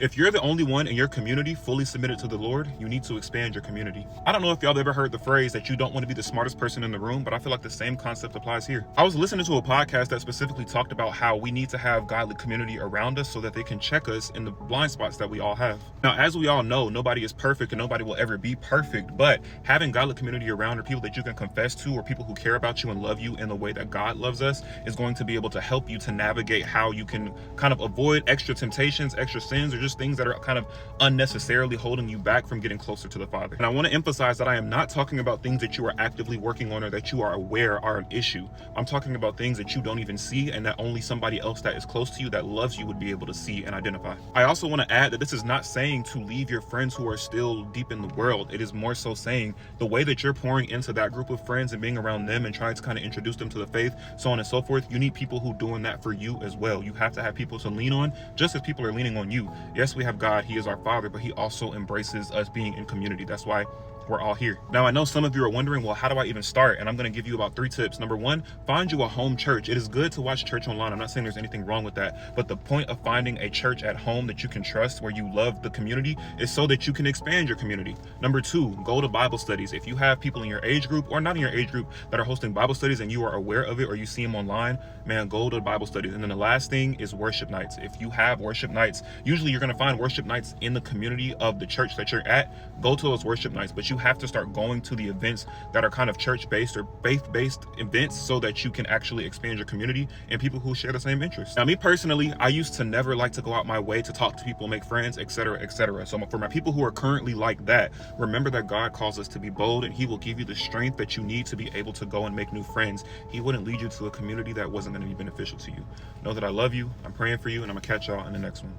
If you're the only one in your community fully submitted to the Lord, you need to expand your community. I don't know if y'all have ever heard the phrase that you don't want to be the smartest person in the room, but I feel like the same concept applies here. I was listening to a podcast that specifically talked about how we need to have godly community around us so that they can check us in the blind spots that we all have. Now, as we all know, nobody is perfect and nobody will ever be perfect, but having godly community around or people that you can confess to or people who care about you and love you in the way that God loves us is going to be able to help you to navigate how you can kind of avoid extra temptations, extra sins, or just things that are kind of unnecessarily holding you back from getting closer to the Father. And I want to emphasize that I am not talking about things that you are actively working on or that you are aware are an issue. I'm talking about things that you don't even see and that only somebody else that is close to you that loves you would be able to see and identify. I also want to add that this is not saying to leave your friends who are still deep in the world. It is more so saying the way that you're pouring into that group of friends and being around them and trying to kind of introduce them to the faith, so on and so forth, you need people who are doing that for you as well. You have to have people to lean on just as people are leaning on you. Yes, we have God, he is our Father, but he also embraces us being in community. That's why we're all here. Now, I know some of you are wondering, well, how do I even start? And I'm going to give you about 3 tips. Number 1, find you a home church. It is good to watch church online. I'm not saying there's anything wrong with that, but the point of finding a church at home that you can trust, where you love the community, is so that you can expand your community. Number 2, go to Bible studies. If you have people in your age group or not in your age group that are hosting Bible studies and you are aware of it or you see them online, man, go to Bible studies. And then the last thing is worship nights. If you have worship nights, usually you're going to find worship nights in the community of the church that you're at. Go to those worship nights, but you have to start going to the events that are kind of church-based or faith-based events so that you can actually expand your community and people who share the same interests. Now, me personally, I used to never like to go out my way to talk to people, make friends, etc., etc. So for my people who are currently like that, remember that God calls us to be bold and he will give you the strength that you need to be able to go and make new friends. He wouldn't lead you to a community that wasn't going to be beneficial to you. Know that I love you, I'm praying for you, and I'm gonna catch y'all in the next one.